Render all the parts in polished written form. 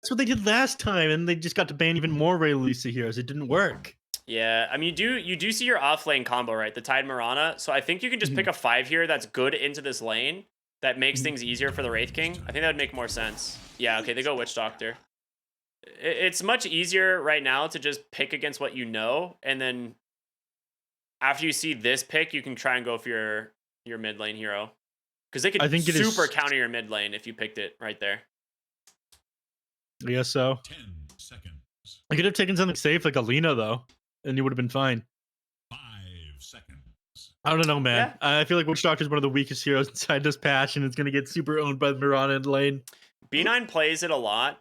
That's what they did last time, and they just got to ban even more Ray Lisa heroes. It didn't work. Yeah, I mean, you do see your off lane combo, right? The Tide Mirana. So I think you can just pick Mhm, a 5 here that's good into this lane that makes mhm. things easier for the Wraith King. I think that would make more sense. Yeah, okay, they go Witch Doctor. It's much easier right now to just pick against what you know, and then after you see this pick, you can try and go for your mid lane hero because they I could think it super is. counter your mid lane if you picked it right there. I guess so. 10 seconds. I could have taken something safe like Alina though, and you would have been fine. 5 seconds. I don't know, man. Yeah, I feel like Witch Doctor is one of the weakest heroes inside this patch, and it's gonna get super owned by the Mirana in lane. B9 plays it a lot.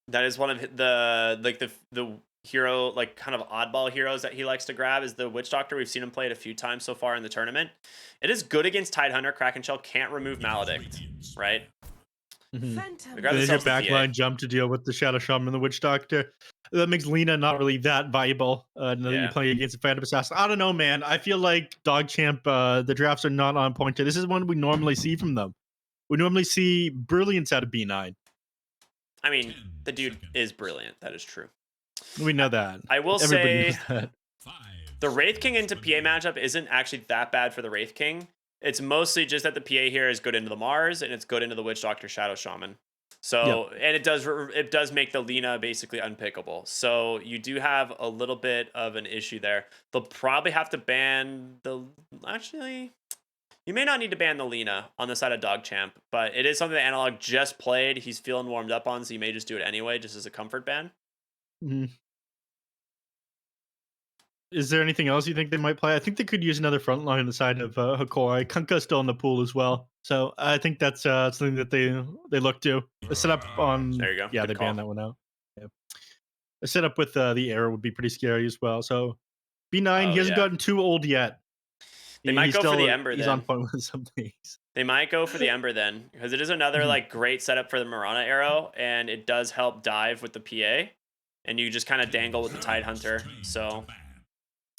That is one of the like the hero, like kind of oddball heroes that he likes to grab is the Witch Doctor. We've seen him play it a few times so far in the tournament. It is good against Tidehunter. Kraken Shell can't remove Maledict, right? Mhm. They grab There's your themselves the PA. backline jump to deal with the Shadow Shaman and the Witch Doctor. That makes Lena not really that viable. Now that you're Yeah. playing against a Phantom Assassin. I don't know, man. I feel like DogChamp, the drafts are not on point. This is one we normally see from them. We normally see brilliance out of B9. I mean, 10 the dude seconds. is brilliant. That is true. We know that. I will Everybody say knows that. 5 the Wraith King into seconds PA remaining. matchup isn't actually that bad for the Wraith King. It's mostly just that the PA here is good into the Mars and it's good into the Witch Doctor Shadow Shaman. So, and it does make the Lena basically unpickable. So you do have a little bit of an issue there. They'll probably have to ban the actually. You may not need to ban the Lena on the side of DogChamp, but it is something that Analog just played. He's feeling warmed up on, so you may just do it anyway, just as a comfort ban. Mhm. Is there anything else you think they might play? I think they could use another front line on the side of Hokori. Kunka's still in the pool as well. So I think that's something that they look to. A setup on There you go. yeah, Good they call. banned that one out. Yeah. A setup with the air would be pretty scary as well. So B9, Oh, he hasn't yeah. gotten too old yet. They might go for the Ember He's on then. point with some things. They might go for the Ember then, because it is another Mhm. like great setup for the Mirana arrow, and it does help dive with the PA, and you just kind of dangle with the Tide Hunter. So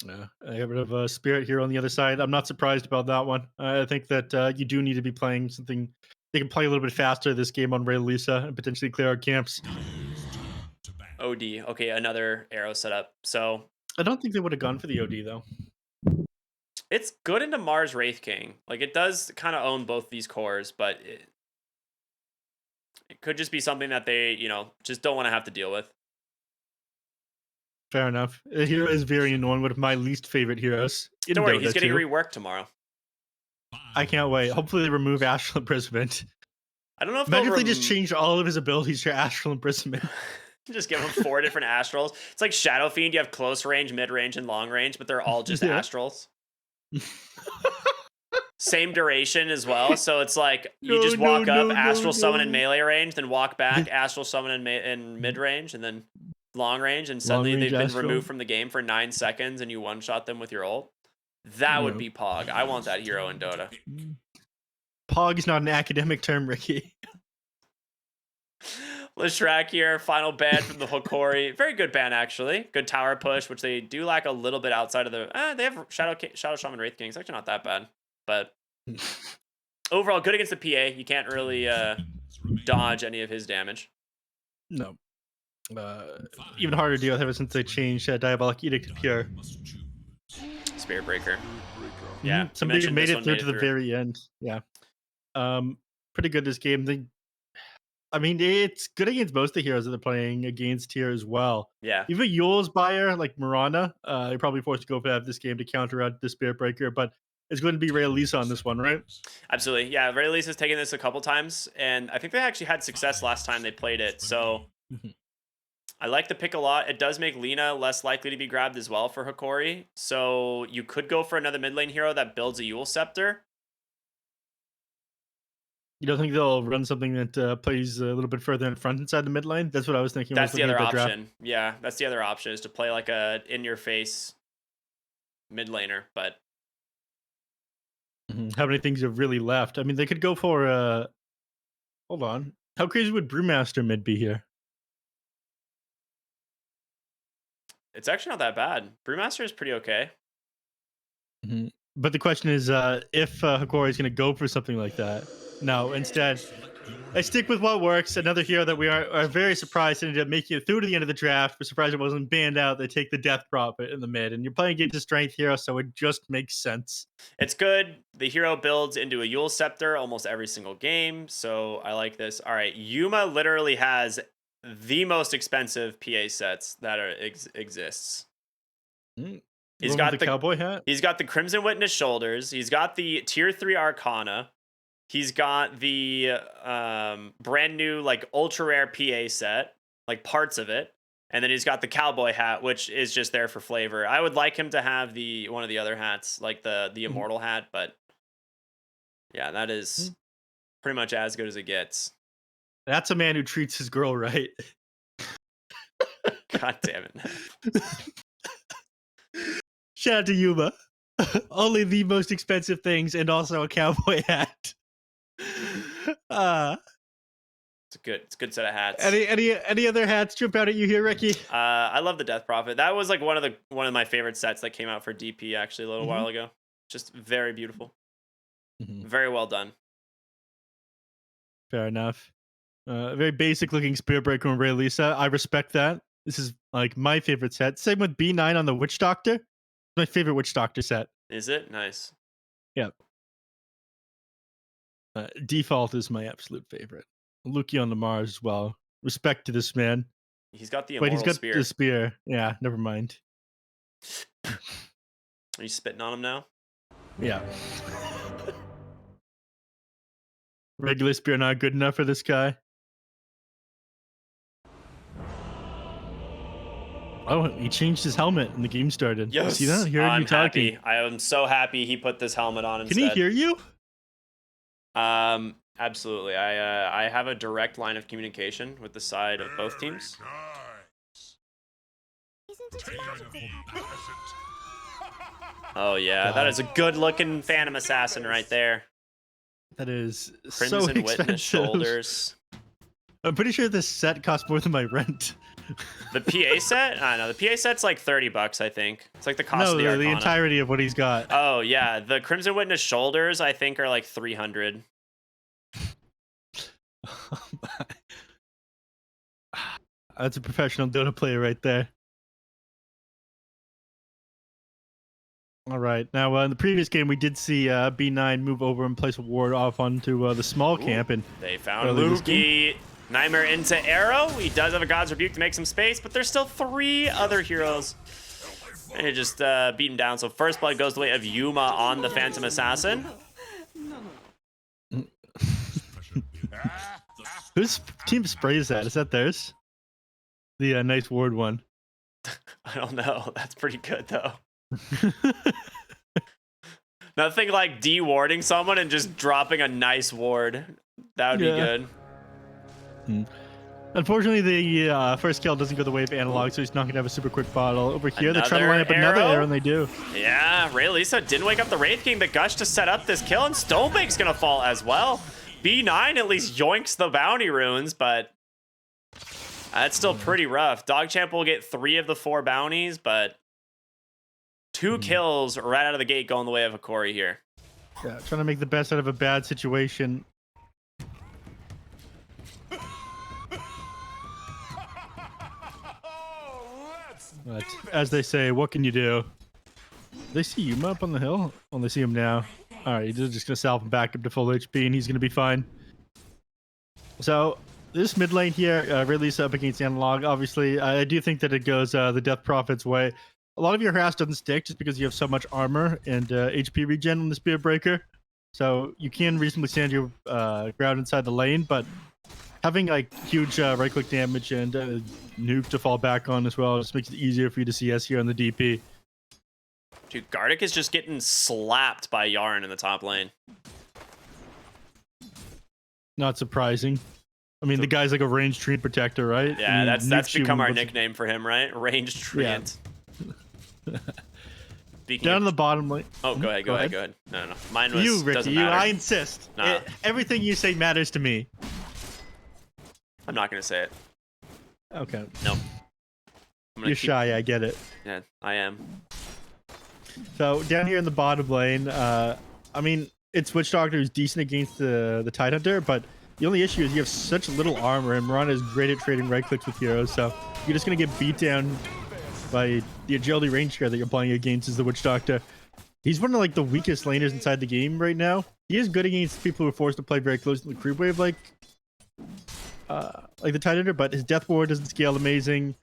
Yeah, I have rid of a spirit here on the other side. I'm not surprised about that one. I think that you do need to be playing something. They can play a little bit faster this game on Ray Lisa and potentially clear our camps. OD, okay, another arrow setup. So I don't think they would have gone for the OD though. it's good into Mars Wraith King. Like it does kind of own both these cores, but it could just be something that they, just don't want to have to deal with. Fair enough. A hero is very annoying. One of my least favorite heroes in Don't worry, he's Dota getting 2. reworked tomorrow. I can't wait. Hopefully they remove Astral Imprisonment. I don't know if they'll Imagine if they just changed all of his abilities to Astral Imprisonment. just give him 4 different astrals. It's like Shadow Fiend. You have close range, mid range, and long range, but they're all just Yeah. astrals. Same duration as well. So it's like you No, just no, walk up, no, astral summon in no. melee range, then walk back, astral summon in mid range, and then long range, and suddenly Long-range they've been Astral. removed from the game for 9 seconds, and you one shot them with your ult. That would No. be Pog. I want that hero in Dota. Pog is not an academic term, Ricky. Lishrak here, final ban from the Hokori. Very good ban, actually. Good tower push, which they do lack a little bit outside of the... they have Shadow Shaman Wraith King. It's actually not that bad. But overall, good against the PA. You can't really dodge any of his damage. No. Even harder to deal with ever since they changed Diabolic Edict to Pure. Spirit Breaker. Yeah, you Somebody mentioned made this it one through to the very end. Yeah. Pretty good this game. I mean, it's good against most of the heroes that they're playing against here as well. Yeah. Even Yule's buyer, like Mirana, you're probably forced to go for that this game to counter out the Spirit Breaker, but it's going to be Ray Lisa on this one, right? Absolutely. Yeah, Ray Lisa's taken this a couple times, and I think they actually had success last time they played it. So I like the pick a lot. It does make Lena less likely to be grabbed as well for Hokori. So you could go for another mid lane hero that builds a Yule Scepter. You don't think they'll run something that plays a little bit further in front inside the mid lane? That's what I was thinking. That's the other option. Yeah, that's the other option is to play like a in-your-face mid laner. But How many things have really left? I mean, they could go for... Hold on. How crazy would Brewmaster mid be here? it's actually not that bad. Brewmaster is pretty okay. But the question is if Hokori is going to go for something like that. No, instead, I stick with what works. Another hero that we are very surprised ended up making it through to the end of the draft. We're surprised it wasn't banned out. They take the death profit in the mid, and you're playing against a strength hero, so it just makes sense. It's good. The hero builds into a Yule Scepter almost every single game, so I like this. All right, Yuma literally has the most expensive PA sets that exists. He's got the cowboy hat. He's got the Crimson Witness shoulders. He's got the tier 3 Arcana. He's got the brand new like ultra rare PA set, like parts of it, and then he's got the cowboy hat, which is just there for flavor. I would like him to have one of the other hats, like the immortal hat, but yeah, that is pretty much as good as it gets. That's a man who treats his girl right. God damn it. Shout out to Yuma. Only the most expensive things and also a cowboy hat. It's a good set of hats. Any other hats jump out at you here, Ricky? I love the Death Prophet. That was like one of my favorite sets that came out for DP actually a little while ago. Just very beautiful. Very well done. Fair enough. Very basic looking Spear Breaker and Ray Lisa. I respect that. This is like my favorite set. Same with B9 on the Witch Doctor. My favorite Witch Doctor set. Is it? Nice. Yep. Default is my absolute favorite. Luki on the Mars as well. Respect to this man. He's got the immortal he's got spear. the spear. Yeah, never mind. Are you spitting on him now? Yeah. Regular spear not good enough for this guy. Oh, he changed his helmet and the game started. Yes. See that? Hear I'm you talking. happy. I am so happy he put this helmet on instead. Can he hear you? Absolutely. I have a direct line of communication with the side of both teams. Oh yeah, that is a good-looking Phantom Assassin right there. That is Crimson so Witness expensive. shoulders. I'm pretty sure this set costs more than my rent. The PA set? I don't know. The PA set's like $30, I think. It's like the cost of the Arcana. The entirety of what he's got. Oh yeah, the Crimson Witness shoulders I think are like 300. Oh my. That's a professional Dota player right there. All right. Now, in the previous game, we did see B9 move over and place a ward off onto the small camp. And they found Luki. Nightmare into Arrow. He does have a God's Rebuke to make some space, but there's still 3 other heroes. And he just beat him down. So first blood goes the way of Yuma on the Phantom Assassin. Whose team spray is that? Is that theirs? The nice ward one. I don't know. That's pretty good, though. Nothing like de-warding someone and just dropping a nice ward. That would be good. Unfortunately, the first kill doesn't go the way of Analog, so he's not going to have a super quick bottle. Over here, they're trying to line up another arrow, and they do. Yeah, Ray Lisa didn't wake up the Wraith King. The Gush to set up this kill, and Stonebake's going to fall as well. B9 at least yoinks the bounty runes, but that's still pretty rough. DogChamp will get 3 of the 4 bounties, but 2 kills right out of the gate going the way of Hokori here. Yeah, trying to make the best out of a bad situation. But as they say, what can you do? They see Yuma up on the hill? Oh, they see him now. All right, he's just going to salve him back up to full HP, and he's going to be fine. So this mid lane here, Release up against Analog. Obviously, I do think that it goes the Death Prophet's way. A lot of your harass doesn't stick just because you have so much armor and HP regen on the Spear Breaker. So you can reasonably stand your ground inside the lane, but having like huge right click damage and nuke to fall back on as well just makes it easier for you to CS here on the DP. Dude, Gardic is just getting slapped by Yarn in the top lane. Not surprising. I mean, the guy's like a ranged treant protector, right? Yeah, I mean, that's become our nickname for him, right? Ranged treant. Yeah. Down in the bottom lane. Oh, go ahead. No. Mine was. You, Ricky, doesn't matter. I insist. Nah. Everything you say matters to me. I'm not gonna say it. Okay. Nope. You're shy, I get it. Yeah, I am. So down here in the bottom lane, I mean, it's Witch Doctor who's decent against the Tidehunter, but The only issue is you have such little armor, and Mirana is great at trading right clicks with heroes, so you're just gonna get beat down by the agility range here that you're playing against as the Witch Doctor. He's one of like the weakest laners inside the game right now. He is good against people who are forced to play very close to the creep wave, like the Tidehunter, but his death ward doesn't scale amazing.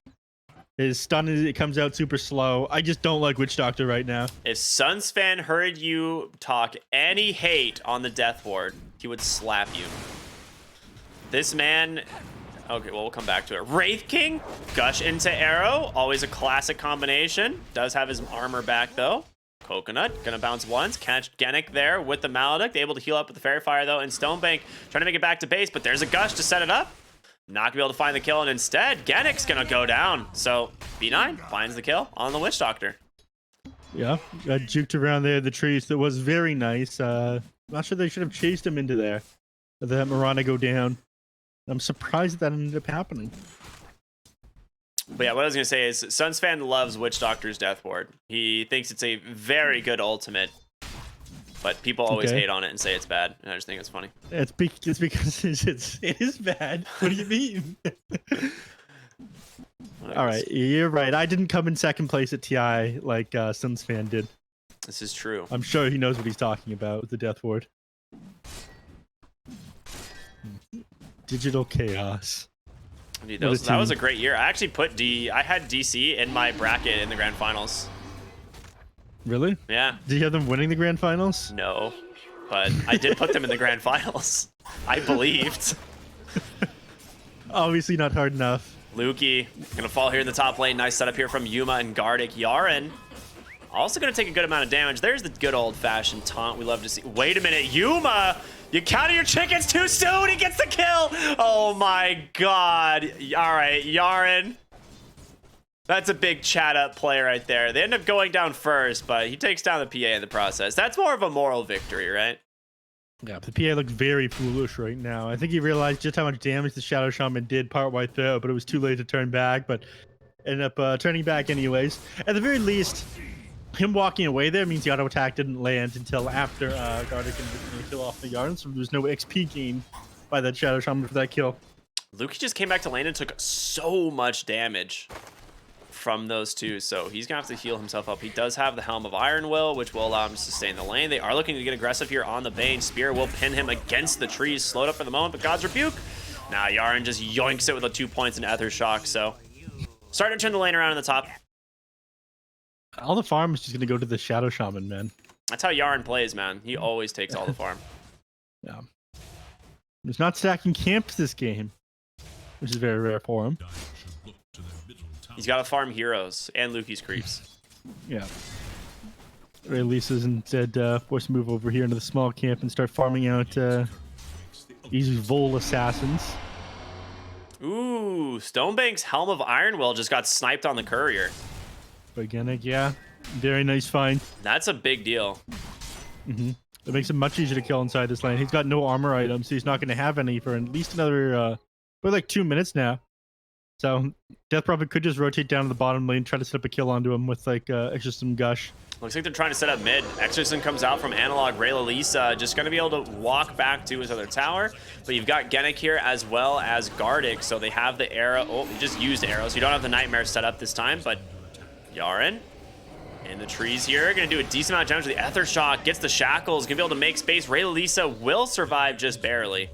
His stun it comes out super slow. I just don't like Witch Doctor right now. If Sunsfan heard you talk any hate on the death ward, he would slap you. This man. Okay, well, we'll come back to it. Wraith King, Gush into Arrow, always a classic combination. Does have his armor back though. Coconut gonna bounce once, catch Genic there with the Maledict, able to heal up with the Fairy Fire though, and Stonebank trying to make it back to base, but there's a Gush to set it up. Not gonna be able to find the kill, and instead Genic's gonna go down. So B9 finds the kill on the Witch Doctor. Yeah, got juked around there the trees. That was very nice. Not sure they should have chased him into there. Let Mirana go down. I'm surprised that ended up happening. But yeah, what I was gonna say is Sunsfan loves Witch Doctor's death ward. He thinks it's a very good ultimate, but people always hate on it and say it's bad. And I just think it's funny. It's because it is bad. What do you mean? All right, you're right. I didn't come in second place at TI like Sunsfan did. This is true. I'm sure he knows what he's talking about with the death ward. Digital chaos. Dude, that was a great year. I actually put I had DC in my bracket in the grand finals. Really? Yeah. Did you have them winning the grand finals? No, but I did put them in the grand finals. I believed. Obviously not hard enough. Lukey gonna fall here in the top lane. Nice setup here from Yuma and Gardic. Yaren also gonna take a good amount of damage. There's the good old-fashioned taunt we love to see. Wait a minute, Yuma! You counted your chickens too soon. He gets the kill. Oh my god. All right, Yaren. That's a big chat up play right there. They end up going down first, but he takes down the PA in the process. That's more of a moral victory, right? Yeah, the PA looks very foolish right now. I think he realized just how much damage the Shadow Shaman did partway through, but it was too late to turn back, but ended up turning back anyways. At the very least, him walking away there means the auto attack didn't land until after Gardic can kill off the Yarn, so there's no XP gain by that Shadow Shaman for that kill. Lukey just came back to lane and took so much damage from those two, so he's gonna have to heal himself up. He does have the Helm of Iron Will, which will allow him to sustain the lane. They are looking to get aggressive here on the Bane. Spear will pin him against the trees, slowed up for the moment, but God's Rebuke. Now Yaren just yoinks it with the 2 points in Ether Shock, so starting to turn the lane around in the top. All the farm is just going to go to the Shadow Shaman, man. That's how Yaren plays, man. He always takes all the farm. Yeah. He's not stacking camps this game, which is very rare for him. He's got to farm heroes and Lukey's creeps. Yeah. Ray Lisa's instead forced to move over here into the small camp and start farming out these Vol assassins. Ooh, Stonebank's Helm of Iron Will just got sniped on the courier. Organic, yeah. Very nice find. That's a big deal. It makes him much easier to kill inside this lane. He's got no armor items, so he's not going to have any for at least another, for like 2 minutes now. So Death Prophet could just rotate down to the bottom lane, try to set up a kill onto him with like extra some gush. Looks like they're trying to set up mid. Exorcism comes out from Analog. Ray Lisa just going to be able to walk back to his other tower. But you've got Genic here as well as Gardic, so they have the arrow. Oh, he just used arrow, so you don't have the Nightmare set up this time, but Yaren in the trees here, gonna do a decent amount of damage with the Ether Shock, gets the shackles, gonna be able to make space. Ray Lisa will survive just barely.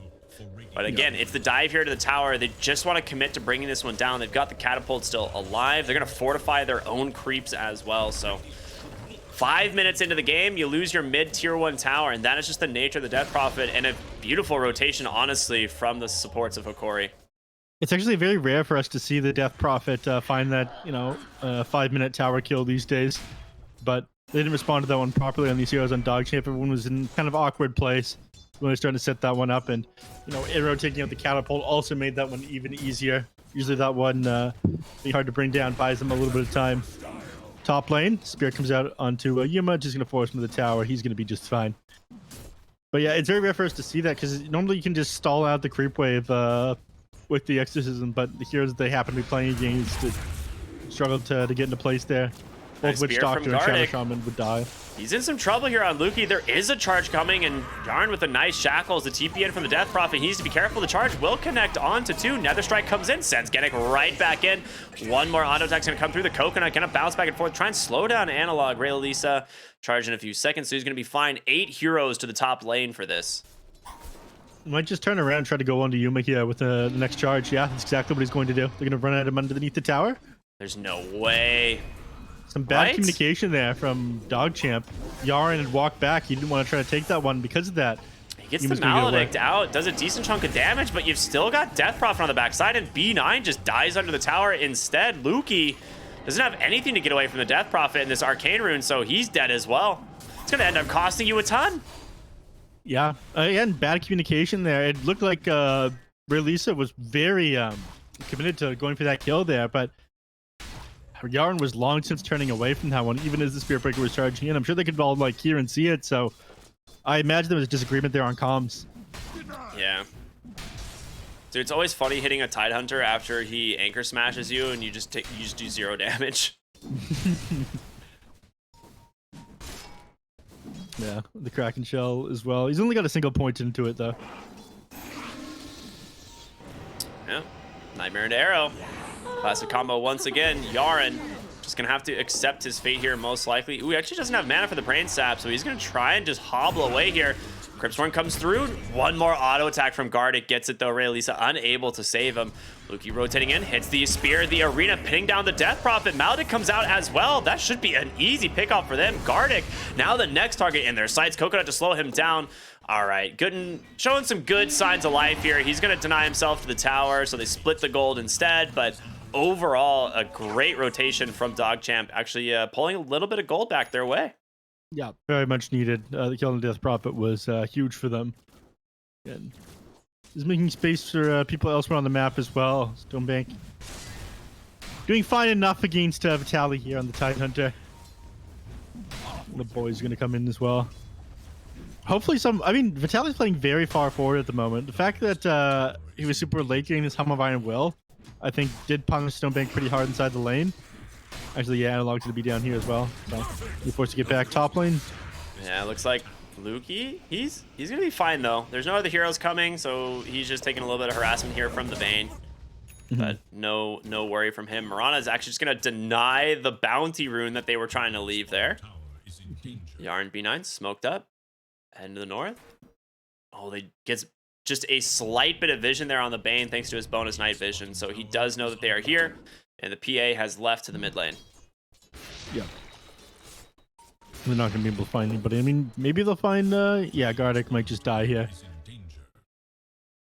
But again, it's the dive here to the tower. They just want to commit to bringing this one down. They've got the catapult still alive. They're gonna fortify their own creeps as well. So 5 minutes into the game, you lose your mid tier 1 tower, and that is just the nature of the Death Prophet, and a beautiful rotation, honestly, from the supports of Hokori. It's actually very rare for us to see the Death Prophet find that, 5-minute tower kill these days. But they didn't respond to that one properly on these heroes on DogChamp. Everyone was in kind of awkward place when they're starting to set that one up. And, arrow taking out the catapult also made that one even easier. Usually that one, be hard to bring down, buys them a little bit of time. Top lane, Spirit comes out onto Yuma, just going to force him to the tower. He's going to be just fine. But yeah, it's very rare for us to see that, because normally you can just stall out the creep wave with the Exorcism, but the heroes that they happen to be playing against struggle to get into place there. Both Witch spear Doctor from and Shadow Gardic. Shaman would die. He's in some trouble here on Lukey. There is a charge coming, and Yarn with a nice shackles. The TP in from the Death Prophet. He needs to be careful. The charge will connect onto 2. Nether Strike comes in, sends Genic right back in. One more auto attack's gonna come through. The Coconut gonna bounce back and forth, try and slow down Analog. Ray Lisa charge in a few seconds, so he's gonna be fine. 8 heroes to the top lane for this. Might just turn around and try to go onto Yuma here with the next charge. Yeah, that's exactly what he's going to do. They're going to run at him underneath the tower. There's no way. Some bad Right? communication there from DogChamp. Yarn had walked back. He didn't want to try to take that one because of that. He gets Yuma's the gonna get away. Maledict out, does a decent chunk of damage, but you've still got Death Prophet on the backside, and B9 just dies under the tower instead. Lukey doesn't have anything to get away from the Death Prophet in this Arcane Rune, so he's dead as well. It's going to end up costing you a ton. Yeah, again, bad communication there. It looked like Relisa was very committed to going for that kill there, but Yarn was long since turning away from that one, even as the Spirit Breaker was charging in. I'm sure they could all like hear and see it, so I imagine there was a disagreement there on comms. Yeah. Dude, it's always funny hitting a Tidehunter after he anchor smashes you and you just do 0 damage. Yeah, the Kraken Shell as well. He's only got a single point into it, though. Yeah. Nightmare and Arrow. Classic combo once again. Yaren just going to have to accept his fate here, most likely. Ooh, he actually doesn't have mana for the Brain Sap, so he's going to try and just hobble away here. Cryptsworn comes through. One more auto attack from Gardic. Gets it, though. Ray Lisa unable to save him. Lukey rotating in. Hits the Spear. The Arena pinning down the Death Prophet. Maledict comes out as well. That should be an easy pickoff for them. Gardic, now the next target in their sights. Coconut to slow him down. All right, Gooden showing some good signs of life here. He's going to deny himself to the tower, so they split the gold instead. But overall, a great rotation from DogChamp. Actually pulling a little bit of gold back their way. Yeah, very much needed. The kill on the Death Prophet was huge for them. And is making space for people elsewhere on the map as well. Stonebank doing fine enough against Vitaly here on the Tidehunter. The boys are going to come in as well. Hopefully Vitaly's playing very far forward at the moment. The fact that he was super late getting this Helm of Iron Will, I think did punish Stonebank pretty hard inside the lane. Actually, yeah, Analog's gonna be down here as well. So you're forced to get back top lane. Yeah, it looks like Lukey, he's gonna be fine though. There's no other heroes coming, so he's just taking a little bit of harassment here from the Bane. But no worry from him. Mirana is actually just gonna deny the bounty rune that they were trying to leave there. Yarn B9 smoked up. Heading to the north. Oh, they gets just a slight bit of vision there on the Bane thanks to his bonus night vision. So he does know that they are here, and the PA has left to the mid lane. Yeah. They're not going to be able to find anybody. I mean, maybe they'll find, yeah, Gardic might just die here.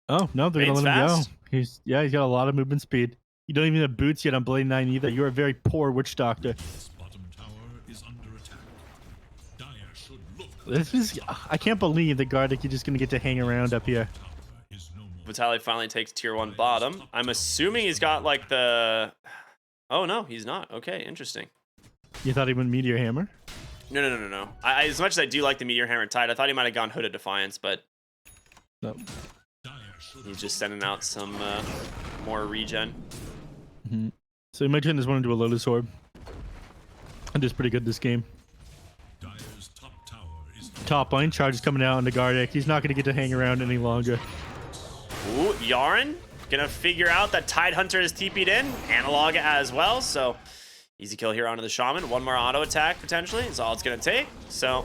Oh, no, they're going to let him fast. go. He's got a lot of movement speed. You don't even have boots yet on Blade 9 either. You're a very poor Witch Doctor. Bottom tower is under attack. Dire should look. This is, I can't believe that Gardic is just going to get to hang around up here. Is no more. Vitaly finally takes tier 1 bottom. I'm assuming he's got like the... Oh, no, he's not. Okay, interesting. You thought he went Meteor Hammer? No. As much as I do like the Meteor Hammer Tide, I thought he might have gone Hooded Defiance, but No. Dire should he's just sending out some more regen. So he might turn this one into a Lotus Orb. And does pretty good this game. Dire's top tower is Top lane, charge is coming out into Gardic. He's not going to get to hang around any longer. Ooh, Yaren gonna figure out that Tidehunter is TP'd in. Analog as well, so easy kill here onto the Shaman. One more auto attack potentially is all it's gonna take. So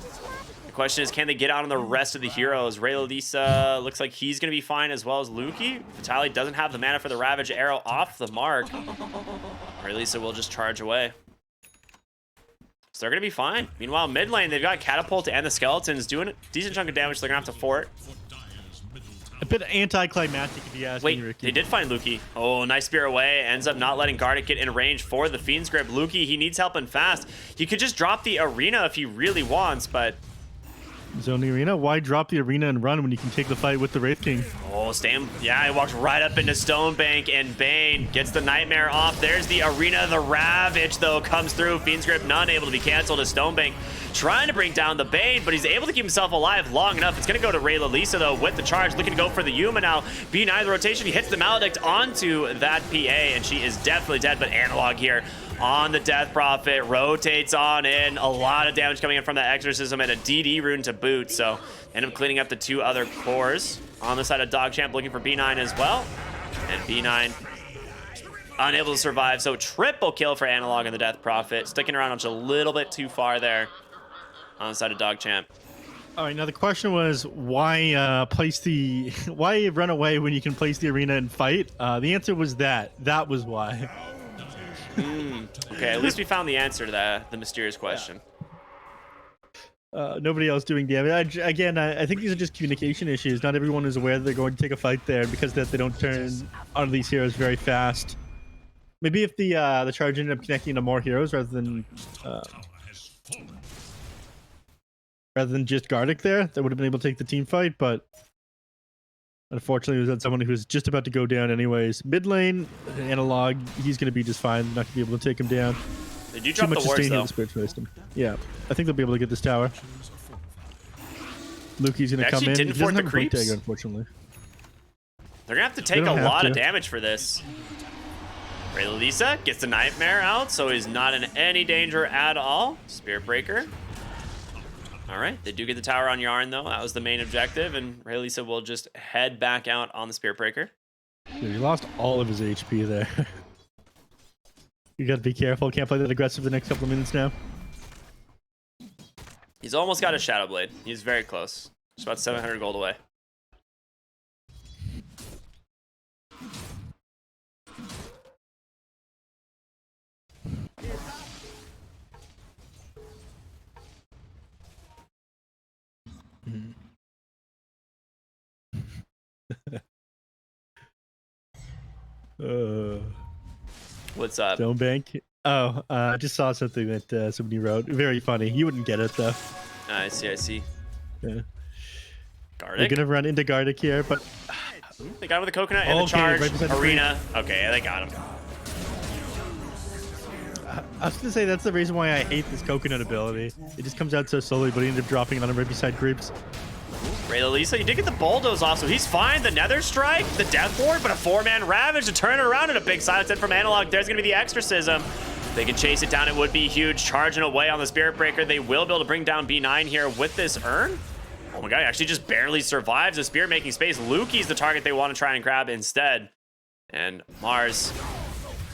the question is, can they get out on the rest of the heroes? Ray Lisa looks like he's gonna be fine as well as Lukey. Vitaly doesn't have the mana for the Ravage Arrow off the mark. Ray Lisa will just charge away. So they're gonna be fine. Meanwhile, mid lane, they've got Catapult and the Skeletons doing a decent chunk of damage, so they're gonna have to fort. for Dire's middle tower. A bit anticlimactic if you ask me, Wait, Ricky. they did find Lukey. Oh, nice spear away. Ends up not letting Gardic get in range for the Fiend's Grip. Lukey, he needs help and fast. He could just drop the Arena if he really wants, but... Zone the arena? Why drop the arena and run when you can take the fight with the Wraith King? Oh, Stam. Yeah, he walks right up into Stonebank, and Bane gets the Nightmare off. There's the Arena. The Ravage, though, comes through. Fiend's Grip not able to be canceled as Stonebank trying to bring down the Bane, but he's able to keep himself alive long enough. It's going to go to Rayla Lisa, though, with the charge, looking to go for the Yuma now. B9, the rotation, he hits the Maledict onto that PA, and she is definitely dead, but Analog here on the Death Prophet, rotates on in. A lot of damage coming in from that Exorcism and a DD rune to boot, so end up cleaning up the 2 other cores. On the side of DogChamp looking for B9 as well. And B9 unable to survive, so triple kill for Analog and the Death Prophet. Sticking around just a little bit too far there on the side of DogChamp. All right, now the question was why why run away when you can place the arena and fight? The answer was that was why. Okay, at least we found the answer to the mysterious question. Nobody else doing damage. I think these are just communication issues. Not everyone is aware that they're going to take a fight there, and because that they don't turn on these heroes very fast. Maybe if the charge ended up connecting to more heroes rather than just Gardic there, that would have been able to take the team fight, but unfortunately, it was on someone who was just about to go down anyways. Mid lane, Analog, he's going to be just fine. Not going to be able to take him down. They do drop the wards, though. Yeah, I think they'll be able to get this tower. Lukey's going to come in. Didn't fort the creeps. Tag, unfortunately. They're going to have to take a lot of damage for this. Rayla Lisa gets the Nightmare out, so he's not in any danger at all. Spirit Breaker. All right, they do get the tower on Yarn, though. That was the main objective, and Rayla Lisa will just head back out on the Spirit Breaker. Dude, he lost all of his HP there. You got to be careful. Can't play that aggressive the next couple of minutes now. He's almost got a Shadow Blade. He's very close. Just about 700 gold away. What's up? Stonebank. Oh, I just saw something that somebody wrote. Very funny. You wouldn't get it though. I see. Yeah. Gardic. They're gonna run into Gardic here, but they got him with the coconut and the charge. Right Arena. Okay, they got him. I was gonna say that's the reason why I hate this coconut ability. It just comes out so slowly, but he ended up dropping it on him right beside creeps. Rayla Lisa, you did get the bulldoze off, so he's fine. The Nether Strike, the Death Ward, but a 4-man Ravage to turn it around, and a big silence in from Analog. There's gonna be the Exorcism. They can chase it down. It would be huge. Charging away on the Spirit Breaker. They will be able to bring down B9 here with this urn. Oh my god, he actually just barely survives. The Spirit making space. Lukey's the target they want to try and grab instead. And Mars,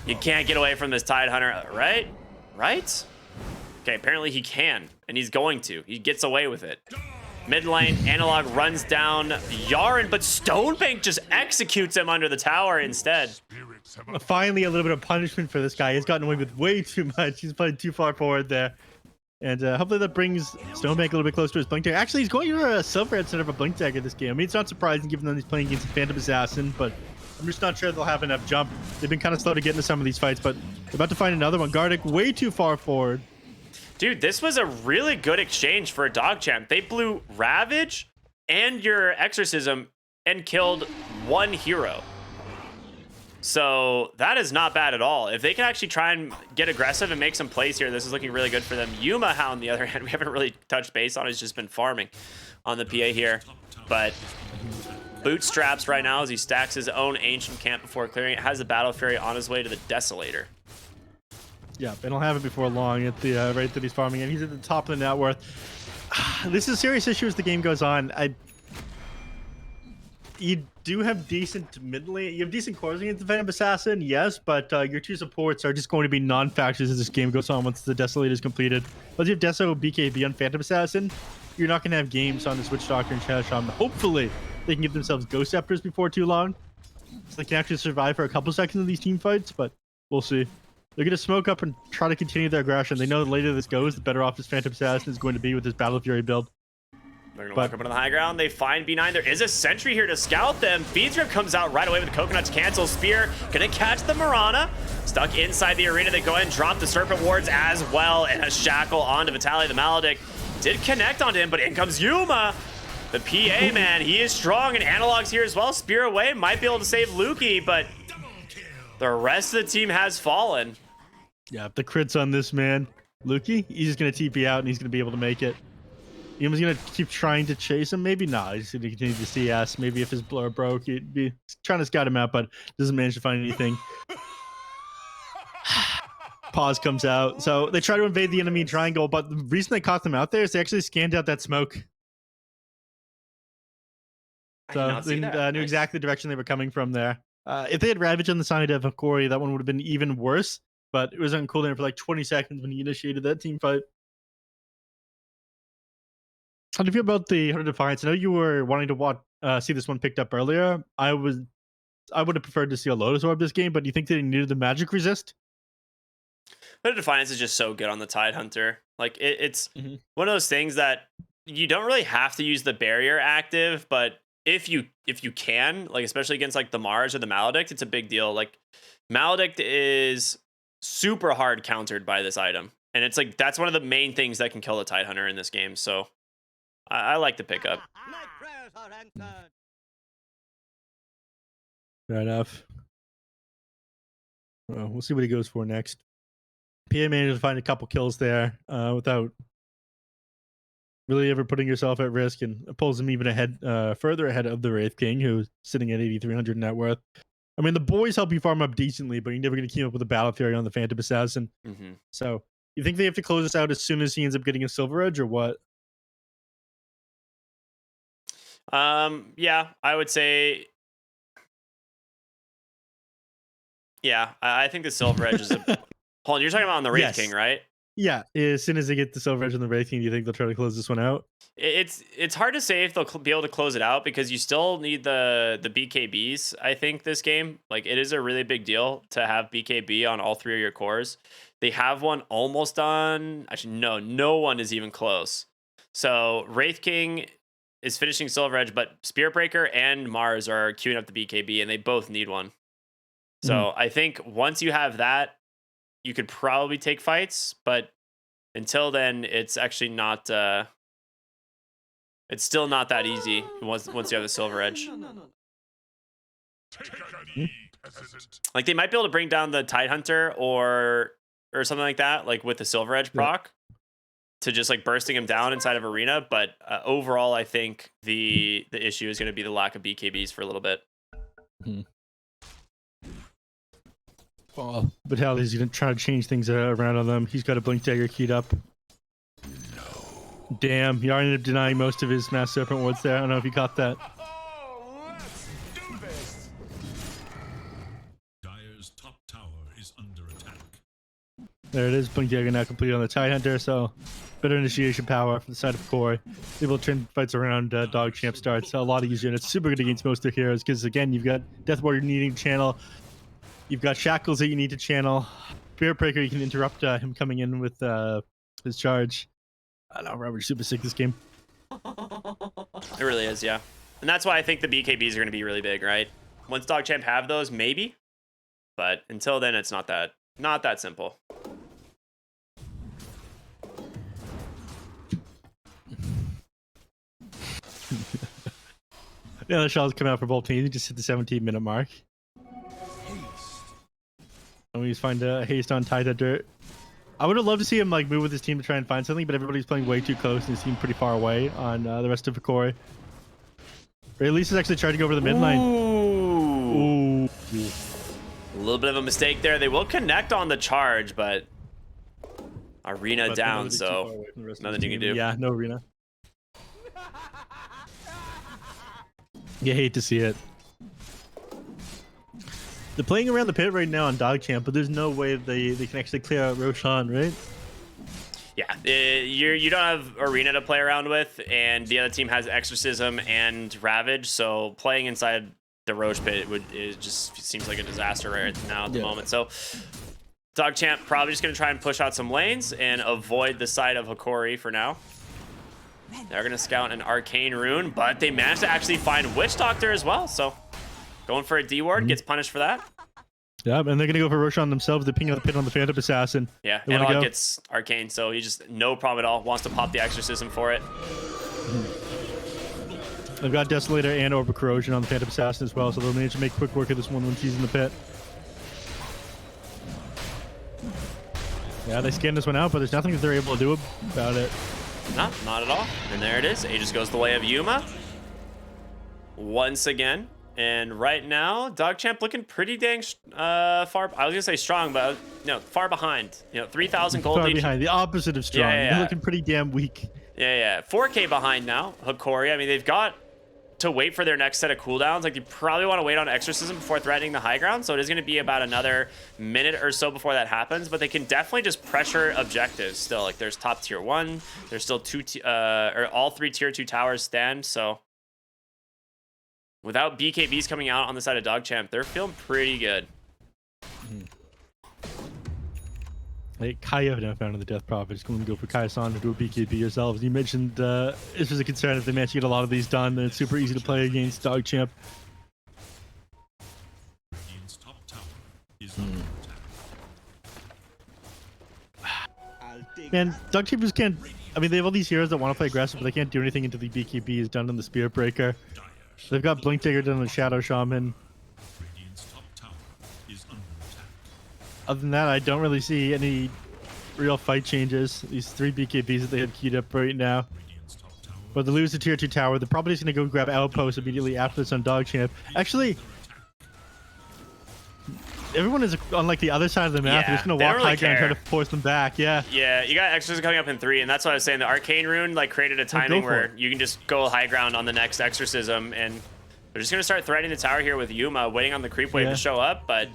you can't get away from this Tide Hunter, right? Right? Okay, apparently he can, and he's going to. He gets away with it. Mid lane, Analog runs down Yarn, but Stonebank just executes him under the tower instead. Finally, a little bit of punishment for this guy. He's gotten away with way too much. He's playing too far forward there. And hopefully that brings Stonebank a little bit closer to his Blink Dagger. Actually, he's going for a Silver instead of a Blink Dagger this game. I mean, it's not surprising given that he's playing against a Phantom Assassin, but I'm just not sure they'll have enough jump. They've been kind of slow to get into some of these fights, but they're about to find another one. Gardic way too far forward. Dude, this was a really good exchange for a DogChamp. They blew Ravage and your Exorcism and killed one hero. So that is not bad at all. If they can actually try and get aggressive and make some plays here, this is looking really good for them. Yuma, on the other hand, we haven't really touched base on. He's just been farming on the PA here. But bootstraps right now as he stacks his own Ancient Camp before clearing it. Has the Battle Fury on his way to the Desolator. Yeah, and he'll have it before long at the rate that he's farming, and he's at the top of the net worth. This is a serious issue as the game goes on. You do have decent mid lane. You have decent cores against the Phantom Assassin, yes, but your two supports are just going to be non-factors as this game goes on once the Desolator is completed. Once you have Deso, BKB on Phantom Assassin, you're not going to have games on the Witch Doctor and Shadow Shaman. Hopefully, they can give themselves Ghost Scepters before too long, so they can actually survive for a couple seconds of these team fights, but we'll see. They're going to smoke up and try to continue their aggression. They know the later this goes, the better off this Phantom Assassin is going to be with his Battle Fury build. They're going to walk up on the high ground. They find B9. There is a sentry here to scout them. Fiend's Grip comes out right away with the coconut to cancel. Spear going to catch the Mirana. Stuck inside the arena. They go ahead and drop the Serpent Wards as well. And a shackle onto Vitaly the Maledict. Did connect onto him, but in comes Yuma. The PA, man, he is strong, and Analog's here as well. Spear away, might be able to save Lukey, but the rest of the team has fallen. Yeah, the crits on this man. Lukey, he's just going to TP out, and he's going to be able to make it. He's going to keep trying to chase him. Maybe not. He's going to continue to CS. Maybe if his blur broke, he'd be trying to scout him out, but doesn't manage to find anything. Pause comes out. So they try to invade the enemy triangle, but the reason they caught them out there is they actually scanned out that smoke. So they knew exactly the direction they were coming from there. If they had Ravage on the side of Hokori, that one would have been even worse. But it was on cooldown for like 20 seconds when he initiated that team fight. How do you feel about the Hunter Defiance? I know you were wanting to see this one picked up earlier. I would have preferred to see a Lotus Orb this game, but do you think they needed the magic resist? Hunter Defiance is just so good on the Tidehunter. Like it's one of those things that you don't really have to use the barrier active, but if you can, like especially against like the Mars or the Maledict, it's a big deal. Like Maledict is super hard countered by this item, and it's like that's one of the main things that can kill the Tidehunter in this game. So I like the pickup. Fair enough. Well, we'll see what he goes for next. PA managed to find a couple kills there without really ever putting yourself at risk, and pulls him even ahead, further ahead of the Wraith King, who's sitting at 8,300 net worth. I mean, the boys help you farm up decently, but you're never going to keep up with the Battle Fury on the Phantom Assassin. So you think they have to close this out as soon as he ends up getting a Silver Edge, or what? Yeah, I would say. Yeah, I think the Silver Edge is a. Hold on, you're talking about on the Wraith King, right? Yeah, as soon as they get the Silver Edge on the Wraith King, do you think they'll try to close this one out? It's hard to say if they'll be able to close it out because you still need the BKBs. I think this game, like it is a really big deal to have BKB on all three of your cores. They have one almost done. Actually, no one is even close. So Wraith King is finishing Silver Edge, but Spirit Breaker and Mars are queuing up the BKB, and they both need one. So I think once you have that, you could probably take fights, but until then, it's actually not. It's still not that easy once you have the Silver Edge. Like they might be able to bring down the Tidehunter or something like that, like with the Silver Edge proc, to just like bursting him down inside of arena. But overall, I think the issue is going to be the lack of BKBs for a little bit. Vitality's going to try to change things around on them. He's got a Blink Dagger keyed up. Damn, he already ended up denying most of his Mass Serpent wards there. I don't know if you caught that. Dire's top tower is under attack. There it is. Blink Dagger now complete on the Tidehunter, so better initiation power from the side of Core. Able to turn fights around DogChamp starts. A lot of these units. Super good against most of their heroes because, again, you've got Death Warrior needing to channel. You've got Shackles that you need to channel. Spirit Breaker, you can interrupt him coming in with his charge. I don't know, Robert's super sick this game. It really is, yeah. And that's why I think the BKBs are going to be really big, right? Once DogChamp have those, maybe. But until then, it's not that simple. Yeah, the shells come out for both teams. You just hit the 17-minute mark. And we just find a haste on Tidehunter. I would have loved to see him like move with his team to try and find something, but everybody's playing way too close and he seemed pretty far away on the rest of Hokori. Or at least he's actually trying to go over the midline. Ooh. A little bit of a mistake there. They will connect on the charge, but arena down, so nothing you can do. Yeah, no arena. You hate to see it. They're playing around the pit right now on DogChamp, but there's no way they can actually clear out Roshan, right? Yeah, you don't have arena to play around with, and the other team has Exorcism and Ravage, so playing inside the Roche pit it just seems like a disaster right now at the moment. So DogChamp probably just going to try and push out some lanes and avoid the side of Hokori for now. They're going to scout an Arcane Rune, but they managed to actually find Witch Doctor as well, so going for a D ward, gets punished for that. Yeah, and they're going to go for Roshan themselves. They're pinging out the pit on the Phantom Assassin. Yeah, Analog gets Arcane, so he just no problem at all. Wants to pop the Exorcism for it. They've got Desolator and Orb of Corrosion on the Phantom Assassin as well, so they'll manage to make quick work of this one when she's in the pit. Yeah, they scanned this one out, but there's nothing that they're able to do about it. No, not at all. And there it is. Aegis goes the way of Yuma. Once again. And right now, DogChamp looking pretty dang far. I was gonna say strong, but no, far behind. 3,000 gold. Far lead. behind, the opposite of strong. Yeah. They're looking pretty damn weak. Yeah. 4K behind now. Hokori. I mean, they've got to wait for their next set of cooldowns. Like, you probably want to wait on Exorcism before threatening the high ground. So it is going to be about another minute or so before that happens. But they can definitely just pressure objectives still. Like, there's top tier 1. There's still all 3 tier 2 towers stand. So without BKBs coming out on the side of DogChamp, they're feeling pretty good. Kaya now found in the Death Prophet. Just going to go for Kaya-san to do a BKB yourselves. You mentioned this was a concern if they manage to get a lot of these done, then it's super easy to play against DogChamp. Radiant's top tower is under attack. Man, DogChamp just can't. I mean, they have all these heroes that want to play aggressive, but they can't do anything until the BKB is done on the Spirit Breaker. They've got Blink Digger done on the Shadow Shaman. Radiant's top tower is under attack. Other than that, I don't really see any real fight changes. These 3 BKBs that they have queued up right now. Radiant's top tower But they lose the tier 2 tower. They're probably just going to go grab Outpost immediately after this on DogChamp. Actually, everyone is on like the other side of the map. Yeah, They're just going to they walk don't really high ground and try care. to force them back. Yeah. Yeah, you got Exorcism coming up in 3, and that's what I was saying. The Arcane Rune like created a timing for where it. you can just go high ground on the next Exorcism, and they're just going to start threatening the tower here with Yuma, waiting on the creep wave Yeah. to show up, but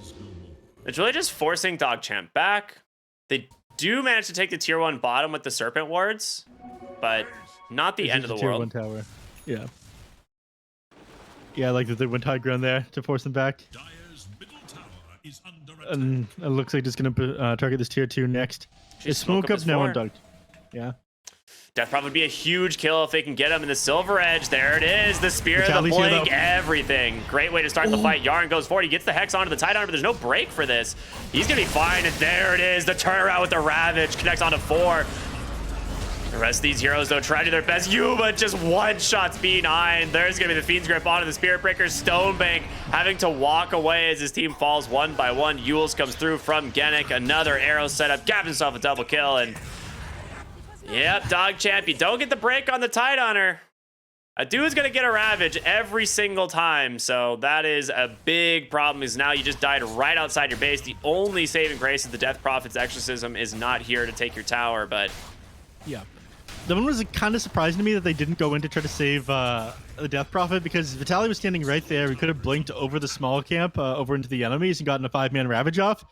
it's really just forcing DogChamp back. They do manage to take the tier 1 bottom with the Serpent Wards, but not the This end is of the tier world. 1 tower. Yeah. Yeah, I like that they went high ground there to force them back. Dire's middle tower is under attack. And it looks like it's going to target this tier 2 next. Is smoke Smoke up up his now on floor. Dog? Yeah. Death Prophet would be a huge kill if they can get him in the Silver Edge. There it is. The Spear, the Vitaly's here, Blink, though. everything. Great way to start the fight. Yarn goes forward. He gets the Hex onto the Titan, but there's no break for this. He's going to be fine. And there it is. The turnaround with the Ravage connects onto 4. The rest of these heroes, though, try to do their best. Yuma just one-shots B9. There's going to be the Fiend's Grip onto the Spirit Breaker. Stonebank having to walk away as his team falls one by one. Yules comes through from Genic. Another arrow setup. Gaps himself a double kill. And yep, DogChamp, you don't get the break on the Tidehunter. A dude's going to get a Ravage every single time. So that is a big problem, is now you just died right outside your base. The only saving grace is the Death Prophet's Exorcism is not here to take your tower, but Yeah. The one was kind of surprising to me that they didn't go in to try to save the Death Prophet, because Vitaly was standing right there. We could have blinked over the small camp over into the enemies and gotten a 5-man Ravage off,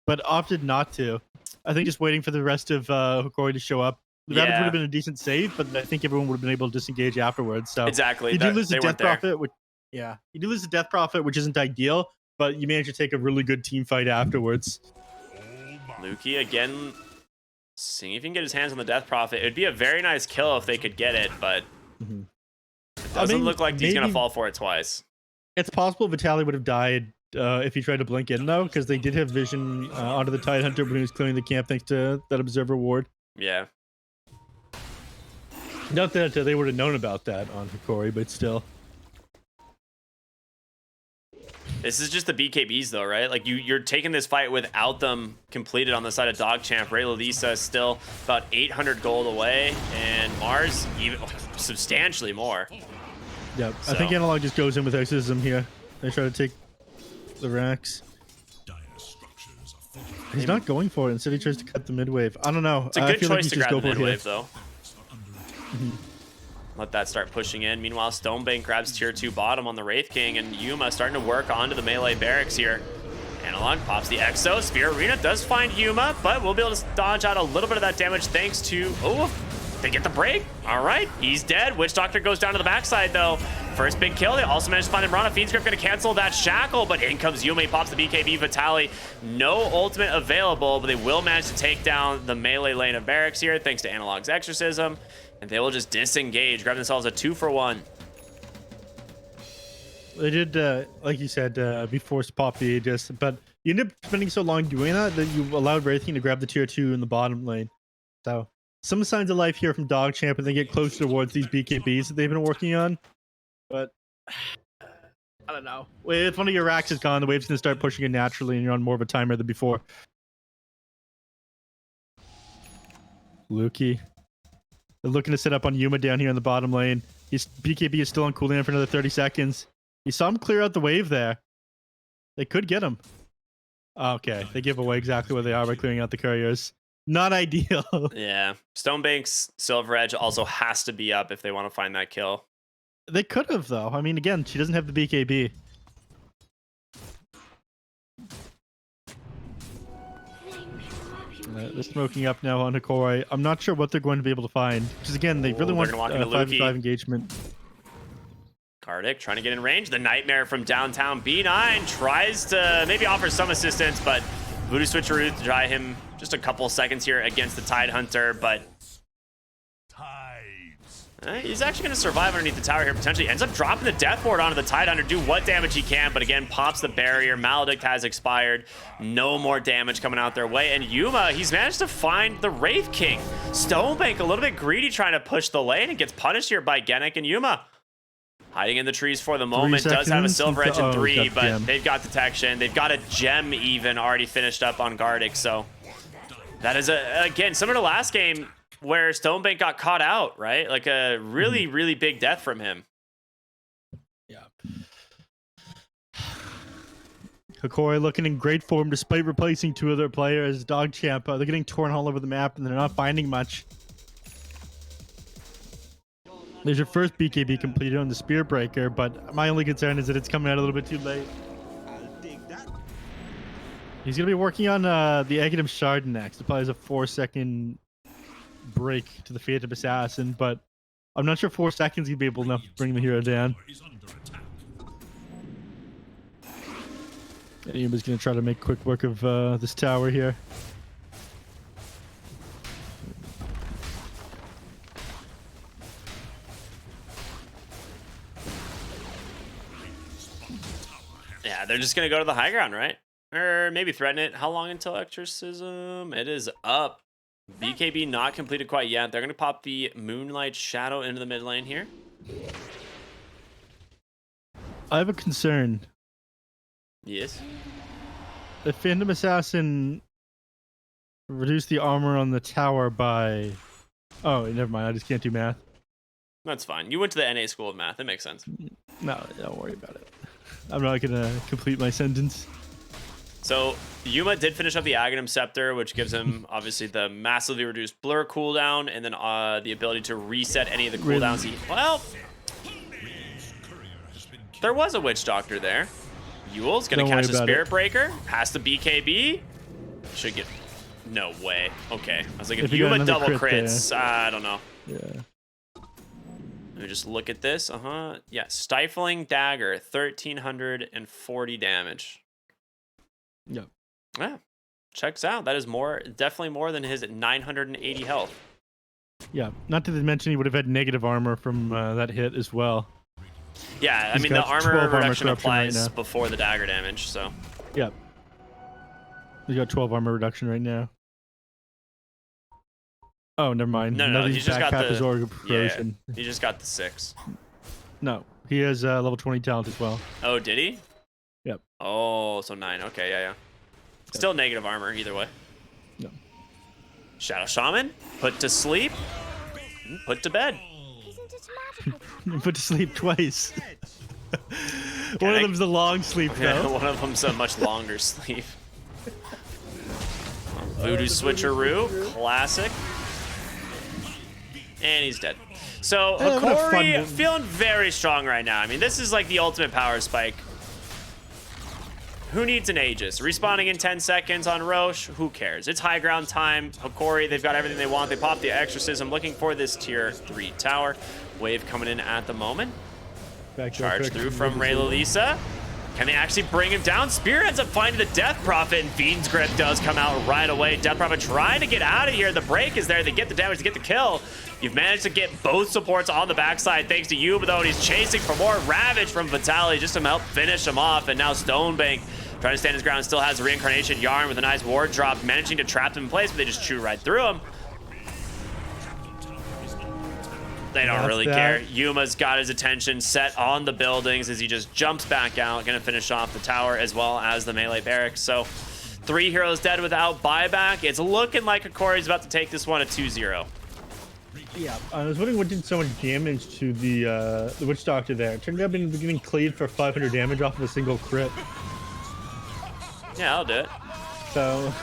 but opted not to. I think just waiting for the rest of Hokori to show up. The Ravage Yeah. would have been a decent save, but I think everyone would have been able to disengage afterwards. So exactly. you do lose the they Death weren't there. Prophet, which you do lose the Death Prophet, which isn't ideal, but you manage to take a really good team fight afterwards. Lukey again, seeing if he can get his hands on the Death Prophet. It would be a very nice kill if they could get it, but Mhm. it doesn't mean, look like he's going to maybe- fall for it twice. It's possible Vitaly would have died if he tried to blink in, though, because they did have vision onto the Tidehunter when he was clearing the camp thanks to that Observer Ward. Yeah. Not that they would have known about that on Hokori, but still. This is just the BKBs, though, right? Like, you're taking this fight without them completed on the side of DogChamp. Ray Lalisa is still about 800 gold away, and Mars even substantially more. Yeah, So- I think Analog just goes in with Exorcism here. They try to take the racks. Dire structures are fortified. He's not going for it. Instead, he tries to cut the midwave. I don't know. It's a I good feel like choice he to should grab the go for it here. mid-wave, though. Are under attack. Let that start pushing in. Meanwhile, Stonebank grabs tier 2 bottom on the Wraith King, and Yuma starting to work onto the melee barracks here. Analog pops the Exo. Spear Arena does find Yuma, but we'll be able to dodge out a little bit of that damage thanks to... Oh, they get the break. All right, he's dead. Witch Doctor goes down to the backside, though. First big kill. They also managed to find Imrana. Fiend's Grip going to cancel that shackle, but in comes Yuma. He pops the BKB Vitaly. No ultimate available, but they will manage to take down the melee lane of barracks here thanks to Analog's Exorcism. And they will just disengage, grab themselves a 2-for-1. They did, like you said, be forced to pop the Aegis, but you ended up spending so long doing that that you allowed Wraith King to grab the tier 2 in the bottom lane. So, some signs of life here from DogChamp, and they get closer towards these BKBs that they've been working on. But I don't know. If one of your racks is gone, the wave's gonna start pushing it naturally, and you're on more of a timer than before. Lukey. They're looking to set up on Yuma down here in the bottom lane. His BKB is still on cooldown for another 30 seconds. You saw him clear out the wave there. They could get him. Okay, they give away exactly where they are by clearing out the couriers. Not ideal. Yeah. Stonebank's Silver Edge also has to be up if they want to find that kill. They could have, though. I mean, again, she doesn't have the BKB. They're smoking up now on Hokori. I'm not sure what they're going to be able to find. Because, again, they really want a 5v5 engagement. Kartik trying to get in range. The Nightmare from downtown B9 tries to maybe offer some assistance, but Voodoo Switcheroo to try him just a couple seconds here against the Tide Hunter, but he's actually going to survive underneath the tower here, potentially. Ends up dropping the Death Ward onto the Tide Hunter, do what damage he can, but again, pops the barrier. Maledict has expired. No more damage coming out their way. And Yuma, he's managed to find the Wraith King. Stonebank a little bit greedy trying to push the lane and gets punished here by Genic and Yuma. Hiding in the trees for the moment, does have a Silver Edge in 3, but gem. They've got detection. They've got a gem even already finished up on Gardic, so that is, again, similar to last game where Stonebank got caught out, right? Like a really, really big death from him. Yeah. Hokori looking in great form despite replacing 2 other players. DogChamp, they're getting torn all over the map and they're not finding much. There's your first BKB completed on the Spear Breaker, but my only concern is that it's coming out a little bit too late. He's going to be working on the Aghanim Shard next. It probably has a 4-second break to the Phantom Assassin, but I'm not sure 4 seconds he'd be able enough to bring the hero down. And Yuma's going to try to make quick work of this tower here. Yeah, they're just going to go to the high ground, right? Or maybe threaten it. How long until Exorcism? It is up. BKB not completed quite yet. They're going to pop the Moonlight Shadow into the mid lane here. I have a concern. Yes. The Phantom Assassin reduced the armor on the tower by... Oh, never mind. I just can't do math. That's fine. You went to the NA School of Math. It makes sense. No, don't worry about it. I'm not going to complete my sentence. So Yuma did finish up the Aghanim Scepter, which gives him obviously the massively reduced blur cooldown and then the ability to reset any of the cooldowns. Well, there was a Witch Doctor there. Yule's going to catch the Spirit Breaker. Has the BKB. Should get... No way. Okay. I was like, if Yuma double crits, I don't know. Yeah. Let me just look at this. Yeah, Stifling Dagger, 1,340 damage. Yep. Yeah, checks out. That is definitely more than his 980 health. Yeah, not to mention he would have had negative armor from that hit as well. Yeah, I mean, the armor reduction applies before the dagger damage, so. Yep. He's got 12 armor reduction right now. Oh, never mind. No, he just got the... Yeah, he just got the 6. No, he has level 20 talent as well. Oh, did he? Yep. Oh, so 9. Okay, yeah. Still negative armor either way. No. Shadow Shaman, put to sleep, put to bed. Put to sleep twice. One of them's the long sleep, though. Yeah, one of them's a much longer sleep. Voodoo Switcheroo, classic. And he's dead. So Hokori feeling very strong right now. I mean, this is like the ultimate power spike. Who needs an Aegis? Respawning in 10 seconds on Roche? Who cares? It's high ground time. Hokori, they've got everything they want. They pop the Exorcism, looking for this tier 3 tower. Wave coming in at the moment. Charge through from Ray Lalisa. Can they actually bring him down? Spear ends up finding the Death Prophet, and Fiend's Grip does come out right away. Death Prophet trying to get out of here. The break is there. They get the damage to get the kill. You've managed to get both supports on the backside thanks to you, but though he's chasing for more Ravage from Vitality just to help finish him off. And now Stonebank trying to stand his ground, still has a Reincarnation Yarn with a nice ward drop, managing to trap them in place, but they just chew right through him. They don't really care. Yuma's got his attention set on the buildings as he just jumps back out, gonna finish off the tower as well as the melee barracks. So 3 heroes dead without buyback. It's looking like Hokori's about to take this one at 2-0. Yeah, I was wondering what did so much damage to the Witch Doctor there. It turned out been getting cleaved for 500 damage off of a single crit. Yeah, I'll do it. So,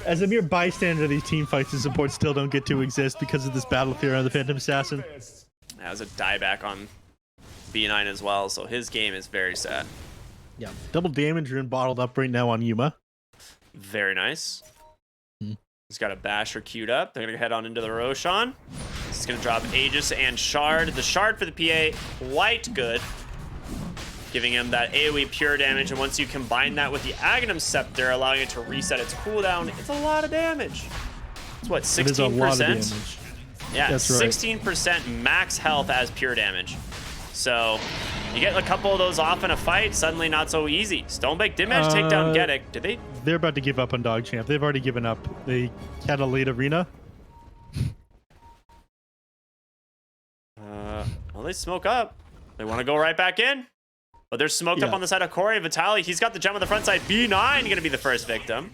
as a mere bystander, these team fights and support still don't get to exist because of this battle fear on the Phantom Assassin. That was a dieback on B9 as well, so his game is very sad. Yeah, double damage rune bottled up right now on Yuma. Very nice. He's got a Basher queued up. They're going to head on into the Roshan. He's going to drop Aegis and Shard. The Shard for the PA, quite good. Giving him that AoE pure damage. And once you combine that with the Aghanim Scepter, allowing it to reset its cooldown, it's a lot of damage. It's what, 16%? It is a lot of damage. Yeah, that's right. 16% max health as pure damage. So you get a couple of those off in a fight, suddenly not so easy. Stonebank did manage to take down Gedik. Did they? They're about to give up on DogChamp. They've already given up. They had a late arena. Well, they smoke up. They want to go right back in. But they're smoked up on the side of Hokori. Vitaly, he's got the jump on the front side. B9 going to be the first victim.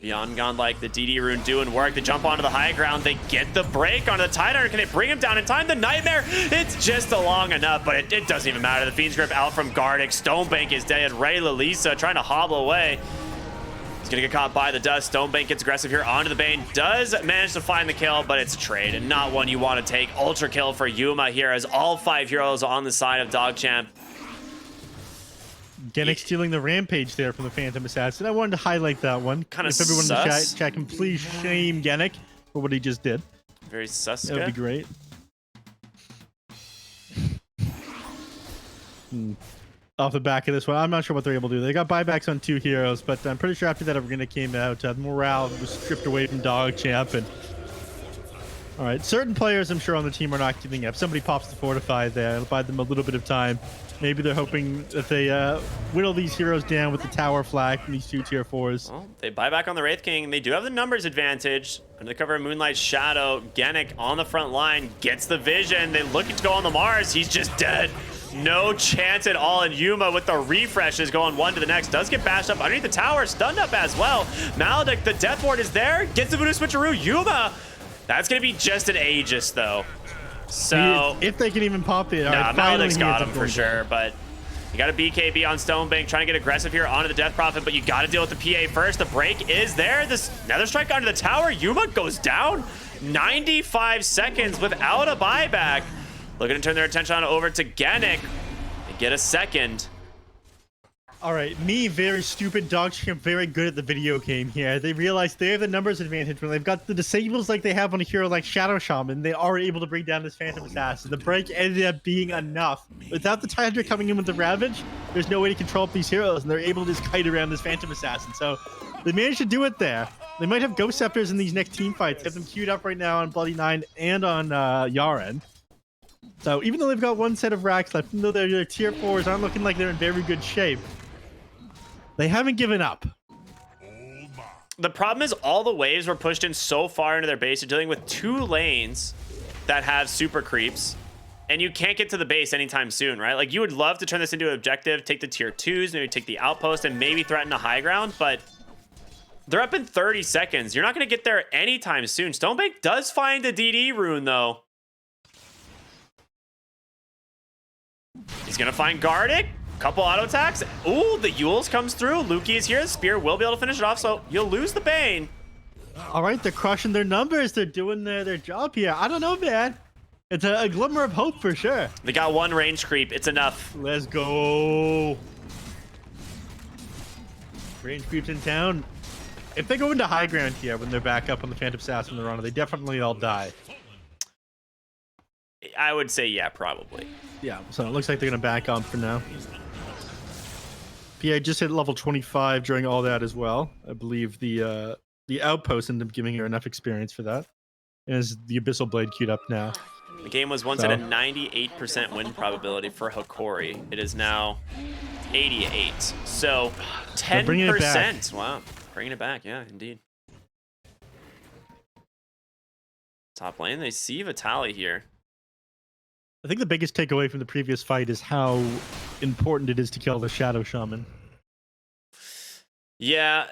Beyond Gone like the DD rune doing work. They jump onto the high ground. They get the break onto the Tidehunter. Can they bring him down in time? The Nightmare, it's just long enough, but it doesn't even matter. The Fiend's Grip out from Gardic. Stonebank is dead. Ray Lalisa trying to hobble away. He's going to get caught by the dust. Stonebank gets aggressive here onto the Bane. Does manage to find the kill, but it's a trade and not one you want to take. Ultra kill for Yuma here as all 5 heroes on the side of DogChamp. Genik stealing the rampage there from the Phantom Assassin. I wanted to highlight that one. Kind of if everyone sus. in the chat can please shame Genik for what he just did. Very sus. That would be great. Off the back of this one, I'm not sure what they're able to do. They got buybacks on 2 heroes, but I'm pretty sure after that Arena came out, morale was stripped away from DogChamp. And all right, certain players I'm sure on the team are not giving up. Somebody pops the Fortify there. It'll buy them a little bit of time. Maybe they're hoping that they whittle these heroes down with the tower flag from these 2 tier 4s. Well, they buy back on the Wraith King. They do have the numbers advantage. Under the cover of Moonlight Shadow, Genik on the front line gets the vision. They look to go on the Mars. He's just dead. No chance at all. And Yuma with the refreshes going one to the next. Does get bashed up underneath the tower. Stunned up as well. Maledic, the Death Ward is there. Gets the Voodoo Switcheroo. Yuma. That's going to be just an Aegis, though. So if they can even pop it. Nah, Maledic's got him for sure, but you got a BKB on Stonebank trying to get aggressive here onto the Death Prophet, but you got to deal with the PA first. The break is there. This another strike onto the tower. Yuma goes down. 95 seconds without a buyback. Looking to turn their attention on over to Genik. They get a second. All right, me, very stupid. DogChamp, very good at the video game here. They realize they have the numbers advantage when they've got the disables like they have on a hero like Shadow Shaman. They are able to bring down this Phantom Assassin. The break ended up being enough. Without the Tidehunter coming in with the Ravage, there's no way to control up these heroes, and they're able to just kite around this Phantom Assassin. So they managed to do it there. They might have Ghost Scepters in these next team fights. They have them queued up right now on Bloody 9 and on Yaren. So even though they've got 1 set of racks left, even though their tier 4s aren't looking like they're in very good shape, they haven't given up. The problem is all the waves were pushed in so far into their base. You're dealing with 2 lanes that have super creeps, and you can't get to the base anytime soon, right? Like, you would love to turn this into an objective, take the tier 2s, maybe take the outpost, and maybe threaten the high ground, but they're up in 30 seconds. You're not going to get there anytime soon. Stonebank does find the DD rune, though. He's going to find Gardic. Couple auto attacks. Ooh, the Yules comes through. Lukey is here. Spear will be able to finish it off, so you'll lose the Bane. All right, they're crushing their numbers. They're doing their job here. I don't know, man. It's a glimmer of hope for sure. They got 1 range creep. It's enough. Let's go. Range creeps in town. If they go into high ground here when they're back up on the Phantom Assassin they're on, they definitely all die. I would say, yeah, probably. Yeah, so it looks like they're going to back on for now. PA just hit level 25 during all that as well. I believe the outpost ended up giving her enough experience for that. And is the Abyssal Blade queued up now. The game was once at a 98% win probability for Hokori. It is now 88. So 10%. Bringing it back. Wow. Bringing it back. Yeah, indeed. top lane. They see Vitaly here. I think the biggest takeaway from the previous fight is how important it is to kill the Shadow Shaman. Yeah,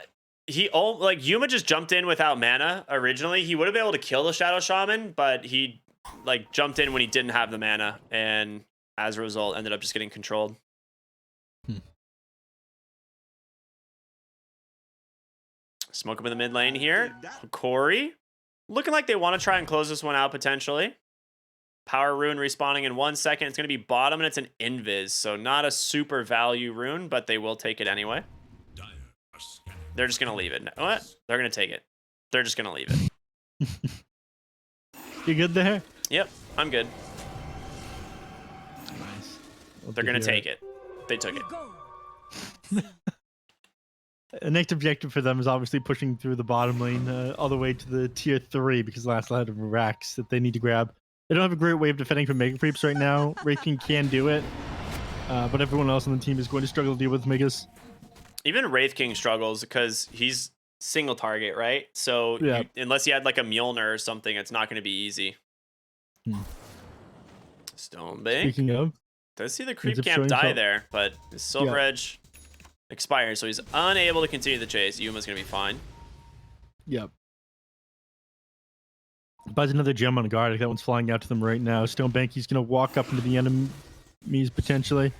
like Yuma just jumped in without mana originally. He would have been able to kill the Shadow Shaman, but he like jumped in when he didn't have the mana, and as a result ended up just getting controlled. Smoke him in the mid lane here. Hokori looking like they want to try and close this one out potentially. Power rune respawning in 1 second. It's going to be bottom, and it's an invis, so not a super value rune, but they will take it anyway. They're just going to leave it. What? They're going to take it. They're just going to leave it. You good there? Yep, I'm good. Nice. They're going to take it. They took it. The next objective for them is obviously pushing through the bottom lane all the way to the tier 3 because last lot of racks that they need to grab. They don't have a great way of defending from Mega Creeps right now. Wraith King can do it, but everyone else on the team is going to struggle to deal with Megas. Even Wraith King struggles because he's single target, right? So yeah. Unless he had like a Mjolnir or something, it's not going to be easy. Stonebank. Speaking of, does see the creep camp die there, but his Silver Edge expires, so he's unable to continue the chase. Yuma's going to be fine. Yep. Buys another gem on guard. That one's flying out to them right now. Stonebank, he's going to walk up into the enemies potentially.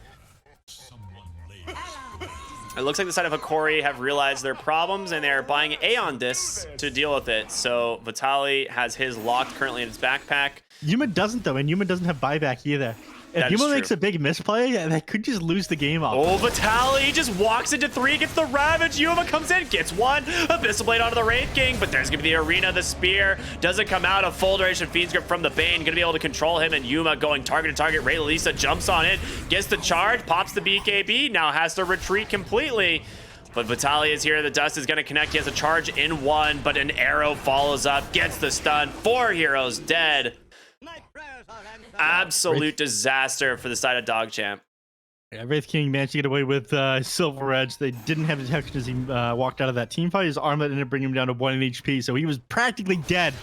It looks like the side of Hokori have realized their problems, and they're buying Aeon Discs to deal with it. So Vitaly has his locked currently in his backpack. Yuma doesn't, though, and Yuma doesn't have buyback either. If That is Yuma true. makes a big misplay, they could just lose the game off. Oh, Vitaly just walks into 3, gets the Ravage. Yuma comes in, gets 1. Abyssal Blade onto the Wraith King, but there's going to be the Arena. The Spear doesn't come out. A full duration Fiend's Grip from the Bane. Going to be able to control him, and Yuma going target to target. Ray Lisa jumps on it, gets the charge, pops the BKB, now has to retreat completely. But Vitaly is here. The dust is going to connect. He has a charge in 1, but an arrow follows up, gets the stun. 4 heroes dead. Absolute disaster for the side of DogChamp. Yeah, Wraith King managed to get away with Silver Edge. They didn't have detection as he walked out of that team fight. His armlet ended up bringing him down to 1 in HP, so he was practically dead,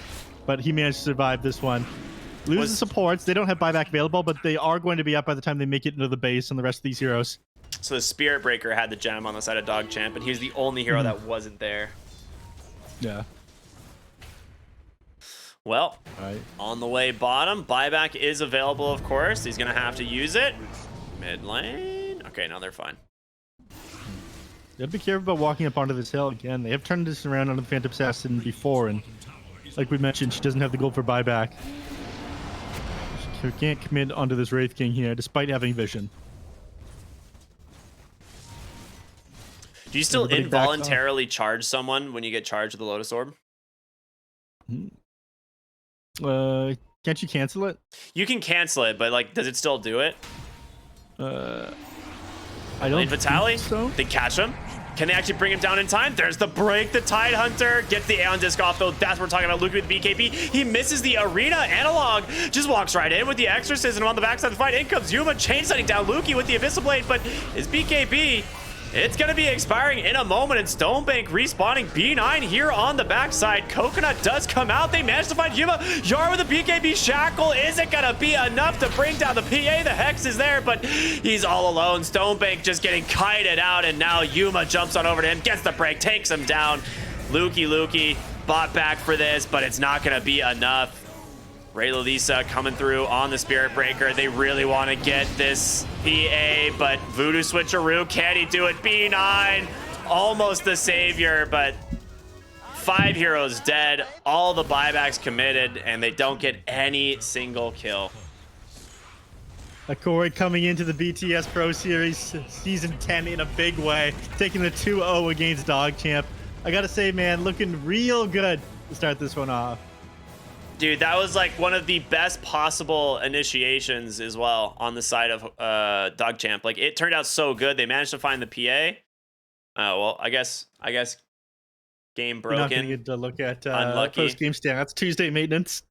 but he managed to survive this one. Loses the supports. They don't have buyback available, but they are going to be up by the time they make it into the base and the rest of these heroes. So the Spirit Breaker had the gem on the side of DogChamp, and he was the only hero that wasn't there. Yeah. Well, Right. on the way bottom, buyback is available, of course. He's going to have to use it. Mid lane. Okay, now they're fine. You have to be careful about walking up onto this hill again. They have turned this around on the Phantom Assassin before, and like we mentioned, she doesn't have the gold for buyback. She can't commit onto this Wraith King here, despite having vision. Do you still Everybody backs off. involuntarily charge someone when you get charged with the Lotus Orb? Can't you cancel it? You can cancel it, but like, does it still do it? I Lane don't Vitaly, think so. they catch him. Can they actually bring him down in time? There's the break. The Tide Hunter gets the Aeon Disc off, though. That's what we're talking about. Luke with the BKB. He misses the Arena. Analog just walks right in with the Exorcism on the backside of the fight. In comes Yuma, chain setting down Lukey with the Abyssal Blade, but his BKB, it's going to be expiring in a moment, and Stonebank respawning B9 here on the backside. Coconut does come out. They manage to find Yuma. Yar with a BKB shackle. Is it going to be enough to bring down the PA? The Hex is there, but he's all alone. Stonebank just getting kited out, and now Yuma jumps on over to him, gets the break, takes him down. Lukey bought back for this, but it's not going to be enough. Ray Lisa coming through on the Spirit Breaker. They really want to get this PA, but Voodoo Switcheroo, can he do it? B9, almost the savior, but 5 heroes dead, all the buybacks committed, and they don't get any single kill. Hokori coming into the BTS Pro Series Season 10 in a big way, taking the 2-0 against DogChamp. I gotta say, man, looking real good to start this one off. Dude, that was like one of the best possible initiations as well on the side of DogChamp. Like, it turned out so good. They managed to find the PA. Well, I guess game broken. You're not gonna get to look at Unlucky. post-game stats. Tuesday maintenance.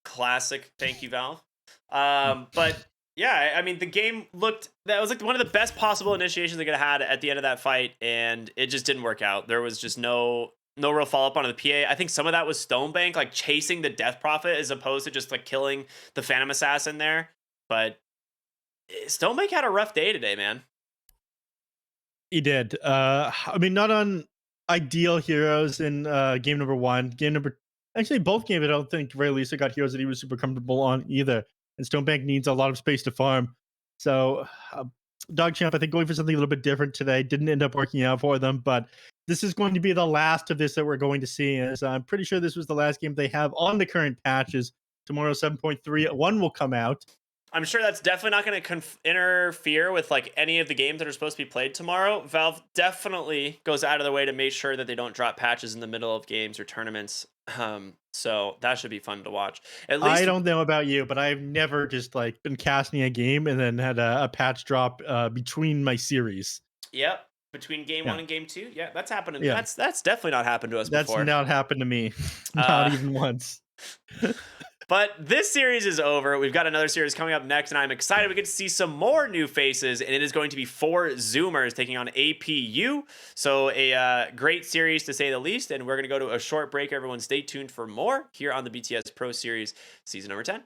Classic. Thank you, Valve. But yeah, I mean, the game that was like one of the best possible initiations they could have had at the end of that fight, and it just didn't work out. There was just no no real follow up on the PA. I think some of that was Stonebank like chasing the Death Prophet as opposed to just like killing the Phantom Assassin there. But Stonebank had a rough day today, man. He did. I mean, not on ideal heroes in game number 1. Game number actually both games. I don't think Ray Lisa got heroes that he was super comfortable on either. And Stonebank needs a lot of space to farm. So DogChamp, I think, going for something a little bit different today didn't end up working out for them. But this is going to be the last of this that we're going to see. As I'm pretty sure this was the last game they have on the current patches. Tomorrow, 7.3.1 will come out. I'm sure that's definitely not going to interfere with like any of the games that are supposed to be played tomorrow. Valve definitely goes out of their way to make sure that they don't drop patches in the middle of games or tournaments. So that should be fun to watch. At least I don't know about you, but I've never just like been casting a game and then had a patch drop between my series. Yep. Between game 1 and game 2. Yeah, that's happening. Yeah. That's definitely not happened to us before. That's not happened to me. Not even once. But this series is over. We've got another series coming up next, and I'm excited we get to see some more new faces, and it is going to be 4 Zoomers taking on APU. So a great series to say the least, and we're going to go to a short break. Everyone stay tuned for more here on the BTS Pro Series, season number 10.